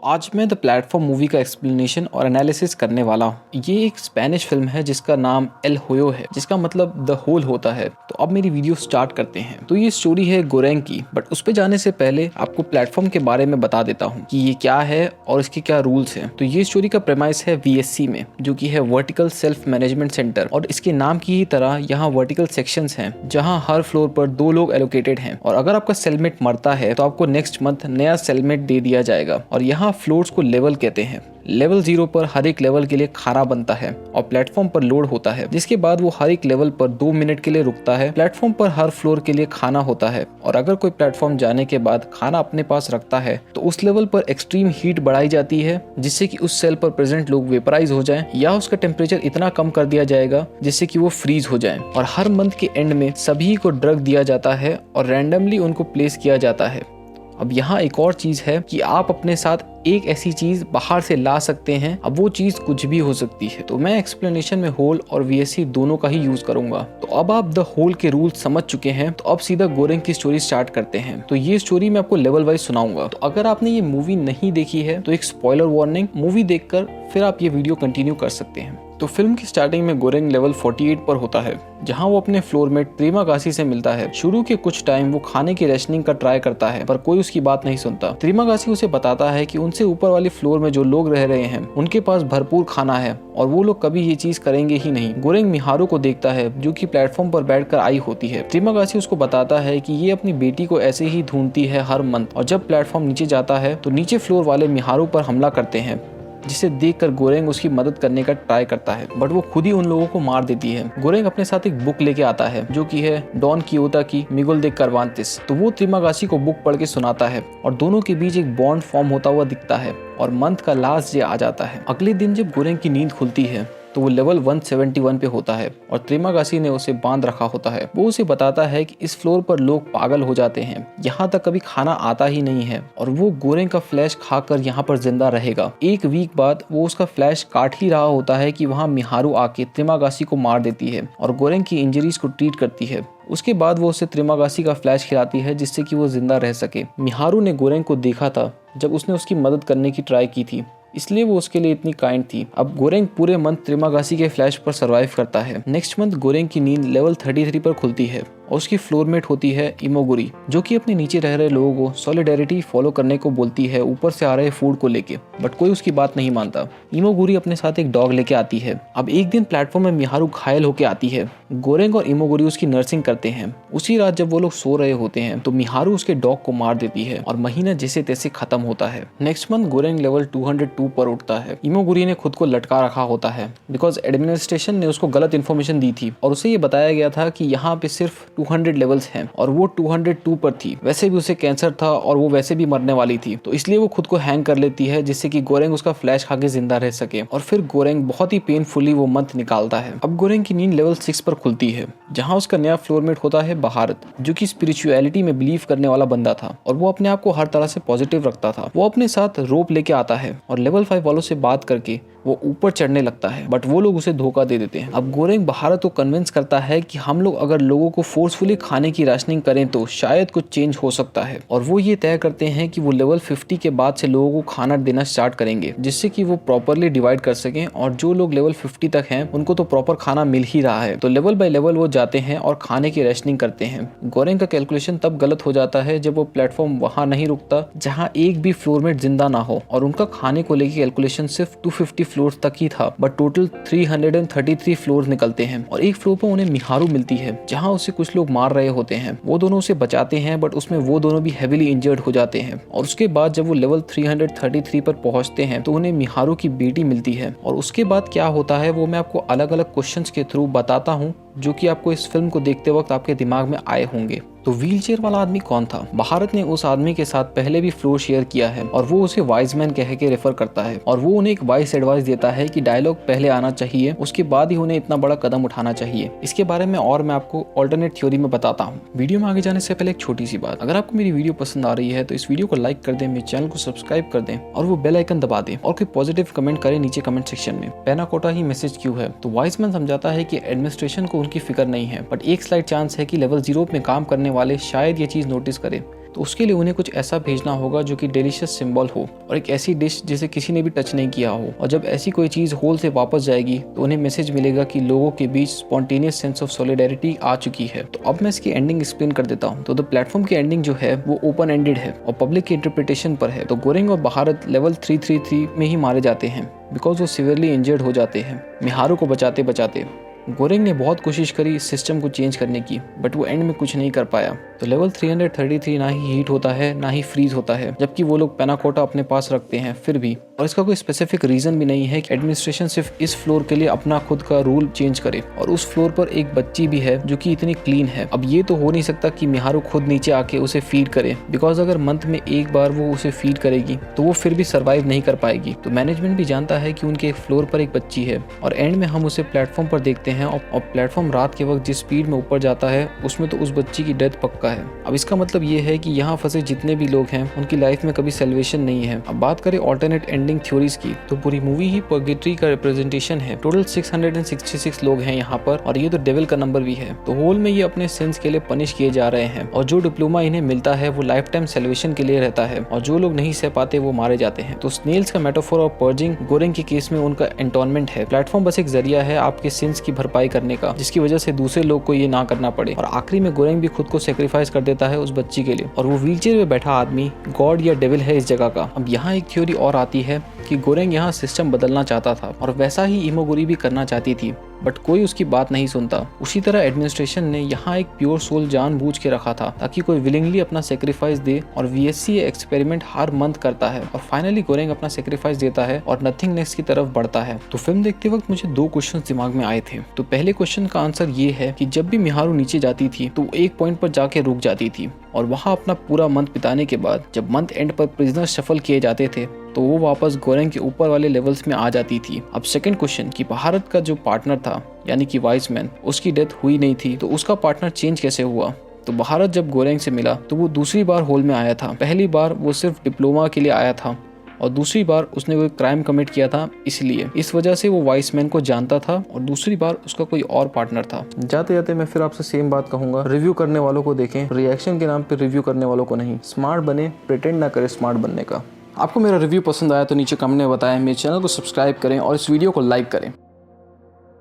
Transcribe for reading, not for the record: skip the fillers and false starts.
आज मैं the platform movie का एक्सप्लेनेशन और एनालिसिस करने वाला हूँ। ये एक स्पेनिश फिल्म है जिसका नाम एल होयो है, जिसका मतलब द होल होता है। तो अब मेरी वीडियो स्टार्ट करते हैं। तो ये स्टोरी है गोरेंग की, बट उस पर जाने से पहले आपको प्लेटफॉर्म के बारे में बता देता हूँ कि ये क्या है और इसके क्या रूल्स हैं। तो ये स्टोरी का प्रेमाइस है VSC में, जो कि है वर्टिकल सेल्फ मैनेजमेंट सेंटर, और इसके नाम की ही तरह यहाँ वर्टिकल सेक्शंस हैं जहाँ हर फ्लोर पर 2 लोग एलोकेटेड हैं, और अगर आपका सेलमेट मरता है तो आपको नेक्स्ट मंथ नया सेलमेट दे दिया जाएगा। और यहाँ फ्लोर्स को लेवल कहते हैं। लेवल 0 पर हर एक लेवल के लिए खाना बनता है और प्लेटफॉर्म पर लोड होता है, जिसके बाद वो हर एक लेवल पर 2 मिनट के लिए रुकता है। प्लेटफॉर्म पर हर फ्लोर के लिए खाना होता है, और अगर कोई प्लेटफॉर्म जाने के बाद खाना अपने पास रखता है तो उस लेवल पर एक्सट्रीम हीट बढ़ाई जाती है, जिससे कि उस सेल पर प्रेजेंट लोग वेपराइज हो जाएं, या उसका टेम्परेचर इतना कम कर दिया जाएगा जिससे कि वो फ्रीज हो जाएं। और हर मंथ के एंड में सभी को ड्रग दिया जाता है और रैंडमली उनको प्लेस किया जाता है। अब यहाँ एक और चीज है कि आप अपने साथ एक ऐसी चीज बाहर से ला सकते हैं। अब वो चीज कुछ भी हो सकती है। तो मैं एक्सप्लेनेशन में होल और VSC दोनों का ही यूज करूंगा। तो अब आप द होल के रूल्स समझ चुके हैं, तो अब सीधा गोरेंग की स्टोरी स्टार्ट करते हैं। तो ये स्टोरी मैं आपको लेवल वाइज सुनाऊंगा। तो अगर आपने ये मूवी नहीं देखी है तो एक स्पॉइलर वार्निंग, मूवी देखकर फिर आप ये वीडियो कंटिन्यू कर सकते हैं। तो फिल्म की स्टार्टिंग में गोरेंग लेवल 48 पर होता है, जहां वो अपने फ्लोरमेट त्रिमागासी से मिलता है। शुरू के कुछ टाइम वो खाने की रेशनिंग का ट्राई करता है, पर कोई उसकी बात नहीं सुनता। त्रिमागासी उसे बताता है कि उनसे ऊपर वाली फ्लोर में जो लोग रह रहे हैं उनके पास भरपूर खाना है और वो लोग कभी ये चीज करेंगे ही नहीं। गोरेंग मिहारू को देखता है, जो कि प्लेटफॉर्म पर बैठकर आई होती है। त्रिमागासी उसको बताता है कि ये अपनी बेटी को ऐसे ही ढूंढती है हर मंथ, और जब प्लेटफॉर्म नीचे जाता है तो नीचे फ्लोर वाले मिहारू पर हमला करते हैं, जिसे देखकर गोरेंग उसकी मदद करने का ट्राई करता है, बट वो खुद ही उन लोगों को मार देती है। गोरेंग अपने साथ एक बुक लेके आता है, जो कि है डॉन कियोटा की मिगुल दे करवांतिस। तो वो त्रिमागासी को बुक पढ़ के सुनाता है और दोनों के बीच एक बॉन्ड फॉर्म होता हुआ दिखता है, और मंथ का लास्ट डे आ जाता है। अगले दिन जब गोरेंग की नींद खुलती है तो वो लेवल 171 पे होता है, और त्रिमागासी ने उसे बांध रखा होता है। वो उसे बताता है कि इस फ्लोर पर लोग पागल हो जाते हैं, यहाँ तक कभी खाना आता ही नहीं है, और वो गोरेंग का फ्लैश खाकर यहाँ पर जिंदा रहेगा। एक वीक बाद वो उसका फ्लैश काट ही रहा होता है कि वहाँ मिहारू आके त्रिमागासी को मार देती है और गोरेंग की इंजरीज को ट्रीट करती है। उसके बाद वो उसे त्रिमागासी का फ्लैश खिलाती है, जिससे कि वो जिंदा रह सके। मिहारू ने गोरेंग को देखा था जब उसने उसकी मदद करने की ट्राई की थी, इसलिए वो उसके लिए इतनी काइंड थी। अब गोरेंग पूरे मंथ त्रिमागासी के फ्लैश पर सरवाइव करता है। नेक्स्ट मंथ गोरेंग की नींद लेवल 33 पर खुलती है, और उसकी फ्लोरमेट होती है इमोगुरी, जो कि अपने नीचे रह रहे लोगों को सॉलिडेरिटी फॉलो करने को बोलती है ऊपर से आ रहे फूड को लेके, बट कोई उसकी बात नहीं मानता। इमोगुरी अपने साथ एक डॉग लेके आती है। अब एक दिन प्लेटफॉर्म में मिहारू घायल होके आती है। गोरेंग और इमोगुरी उसकी नर्सिंग करते हैं। उसी रात जब वो लोग सो रहे होते हैं तो मिहारू उसके डॉग को मार देती है, और महीना जैसे तैसे खत्म होता है। नेक्स्ट मंथ गोरेंग लेवल 202 पर उठता है। इमोगुरी ने खुद को लटका रखा होता है, बिकॉज एडमिनिस्ट्रेशन ने उसको गलत इन्फॉर्मेशन दी थी, और उसे ये बताया गया था कि यहाँ पे सिर्फ 200 लेवल्स हैं, और वो 202 पर थी। वैसे भी उसे कैंसर था और वो वैसे भी मरने वाली थी, तो इसलिए वो खुद को हैंग कर लेती है, जिससे कि गोरेंग उसका फ्लैश खा के जिंदा रह सके। और फिर गोरेंग बहुत ही पेनफुली वो मंथ निकालता है। अब गोरेंग की नींद लेवल 6 पर खुलती है, जहाँ उसका नया फ्लोरमेट होता है भारत, जो कि स्पिरिचुअलिटी में बिलीव करने वाला बंदा था, और वो अपने आप को हर तरह से पॉजिटिव रखता था। वो अपने साथ रोप लेके आता है और लेवल 5 वालों से बात करके वो ऊपर चढ़ने लगता है, बट वो लोग उसे धोखा दे देते हैं। अब गोरेंग भारत को कन्विंस करता है कि हम लोग अगर लोगों को फोर्सफुली खाने की राशनिंग करें तो शायद कुछ चेंज हो सकता है, और वो ये तय करते हैं कि वो लेवल 50 के बाद से लोगों को खाना देना स्टार्ट करेंगे, जिससे कि वो प्रॉपरली डिवाइड कर सकें, और जो लोग लेवल 50 तक हैं उनको तो प्रॉपर खाना मिल ही रहा है। तो लेवल बाय लेवल वो जाते हैं और खाने की रेशनिंग करते हैं। गोरेंग का कैलकुलेशन तब गलत हो जाता है जब वो प्लेटफॉर्म वहां नहीं रुकता जहां एक भी फ्लोरमेट जिंदा ना हो, और उनका खाने को लेकर कैलकुलेशन सिर्फ 250 फ्लोर तक ही था, बट टोटल 333 फ्लोर निकलते हैं। और एक फ्लोर पर उन्हें मिहारू मिलती है, जहां उसे कुछ लोग मार रहे होते हैं। वो दोनों उसे बचाते हैं, बट उसमें वो दोनों भी हेवीली इंजर्ड हो जाते हैं। और उसके बाद जब वो लेवल 333 पर पहुंचते हैं तो उन्हें मिहारू की बेटी मिलती है, और उसके बाद क्या होता है वो मैं आपको अलग अलग क्वेश्चंस के थ्रू बताता हूँ, जो कि आपको इस फिल्म को देखते वक्त आपके दिमाग में आए होंगे। तो व्हीलचेयर वाला आदमी कौन था? भारत ने उस आदमी के साथ पहले भी फ्लोर शेयर किया है, और वो उसे वाइज मैन कह के रेफर करता है, और वो उन्हें एक वाइज एडवाइस देता है कि डायलॉग पहले आना चाहिए, उसके बाद ही उन्हें इतना बड़ा कदम उठाना चाहिए। इसके बारे में और मैं आपको ऑल्टरनेट थ्योरी में बताता हूँ। वीडियो में आगे जाने से पहले एक छोटी सी बात, अगर आपको मेरी वीडियो पसंद आ रही है तो इस वीडियो को लाइक कर दें, मेरे चैनल को सब्सक्राइब कर दें, और वो बेल आइकन दबा दें, और कोई पॉजिटिव कमेंट करें नीचे कमेंट सेक्शन में। पैना कोटा ही मैसेज क्यों है? तो वाइज मैन समझाता है कि एडमिनिस्ट्रेशन को उनकी फिक्र नहीं है, बट एक स्लाइड चांस है कि लेवल 0 में काम करने वाले शायद ये चीज नोटिस करें तो उसके लिए उन्हें कुछ ऐसा भेजना होगा जो कि डिलीशियस सिंबल हो और एक ऐसी डिश जिसे किसी ने भी टच नहीं किया हो। और जब ऐसी कोई चीज़ होल से वापस जाएगी तो उन्हें मैसेज मिलेगा कि लोगों के बीच स्पॉन्टेनियस सेंस ऑफ सॉलिडेरिटी आ चुकी है। तो अब मैं इसकी एंडिंग एक्सप्लेन कर देता हूँ। तो द प्लेटफॉर्म की एंडिंग जो है वो ओपन एंडेड है और पब्लिक की इंटरप्रिटेशन पर है। तो गोरेंग और भारत लेवल 333 में ही मारे जाते हैं बिकॉज वो सिवियरली इंजर्ड हो जाते हैं मिहारू को बचाते बचाते। गोरेंग ने बहुत कोशिश करी इस सिस्टम को चेंज करने की, बट वो एंड में कुछ नहीं कर पाया। तो लेवल 333 ना ही हीट होता है ना ही फ्रीज होता है, जबकि वो लोग पेनाकोटा अपने पास रखते हैं फिर भी। और इसका कोई स्पेसिफिक रीजन भी नहीं है कि एडमिनिस्ट्रेशन सिर्फ इस फ्लोर के लिए अपना खुद का रूल चेंज करे। और उस फ्लोर पर एक बच्ची भी है जो कि इतनी क्लीन है। अब ये तो हो नहीं सकता कि मिहारू खुद नीचे आके उसे फीड करे, बिकॉज अगर मंथ में एक बार वो उसे फीड करेगी तो वो फिर भी सर्वाइव नहीं कर पाएगी। तो मैनेजमेंट भी जानता है कि उनके एक फ्लोर पर एक बच्ची है और एंड में हम उसे प्लेटफॉर्म पर देखते हैं और प्लेटफॉर्म रात के वक्त जिस स्पीड में ऊपर जाता है उसमें तो उस बच्ची की डेथ पक्का है। अब इसका मतलब ये है कि यहाँ फंसे जितने भी लोग हैं उनकी लाइफ में कभी सेल्वेशन नहीं है। अब बात करें ऑल्टरनेट एंडिंग थ्योरीज की, तो पूरी मूवी ही पर्गेटरी का रिप्रेजेंटेशन है। टोटल 666 लोग हैं यहाँ पर और ये तो डेविल का नंबर भी है। तो होल में ये अपने सिंस के लिए पनिश किए जा रहे हैं और जो डिप्लोमा इन्हें मिलता है वो लाइफ टाइम सेल्वेशन के लिए रहता है और जो लोग नहीं सह पाते वो मारे जाते हैं। तो स्नेल्स का मेटाफोर और पर्जिंग गोरेंग के केस में उनका एंटोनमेंट है। प्लेटफॉर्म बस एक जरिया है आपके सिंस की भरपाई करने का, जिसकी वजह से दूसरे लोग को ये ना करना पड़े। और आखिरी में गोरेंग भी खुद को सेक्रीफाइस कर देता है उस बच्ची के लिए और वो व्हीलचेयर में बैठा आदमी गॉड या डेविल है इस जगह का। अब यहाँ एक थ्योरी और आती है कि गोरेंग यहाँ सिस्टम बदलना चाहता था और वैसा ही इमोगुरी भी करना चाहती थी, बट कोई उसकी बात नहीं सुनता। उसी तरह एडमिनिस्ट्रेशन ने यहाँ एक प्योर सोल जानबूझ के रखा था ताकि कोई विलिंगली अपना सेक्रीफाइस दे और VSC एक्सपेरिमेंट हर मंथ करता है और फाइनली गोरेंग अपना सेक्रीफाइस देता है और नथिंगनेस की तरफ बढ़ता है। तो फिल्म देखते वक्त मुझे 2 क्वेश्चन दिमाग में आए थे। तो पहले क्वेश्चन का आंसर ये है कि जब भी मिहारू नीचे जाती थी तो एक पॉइंट पर जाके रुक जाती थी और वहाँ अपना पूरा मंथ बिताने के बाद जब मंथ एंड पर प्रिजनर शफल किए जाते थे तो वो वापस गोरेंग के ऊपर वाले लेवल्स में आ जाती थी। अब सेकंड क्वेश्चन कि भारत का जो पार्टनर था यानी कि वाइसमैन, उसकी डेथ हुई नहीं थी तो उसका पार्टनर चेंज कैसे हुआ? तो भारत जब गोरेंग से मिला तो वो दूसरी बार होल में आया था। पहली बार वो सिर्फ डिप्लोमा के लिए आया था और दूसरी बार उसने कोई क्राइम कमिट किया था, इसलिए इस वजह से वो वाइसमैन को जानता था और दूसरी बार उसका कोई और पार्टनर था। जाते जाते मैं फिर आपसे सेम बात कहूंगा, रिव्यू करने वालों को देखें, रिएक्शन के नाम पे रिव्यू करने वालों को नहीं। स्मार्ट बने, प्रिटेंड ना करें स्मार्ट बनने का। आपको मेरा रिव्यू पसंद आया तो नीचे कमेंट में बताएं, मेरे चैनल को सब्सक्राइब करें और इस वीडियो को लाइक करें।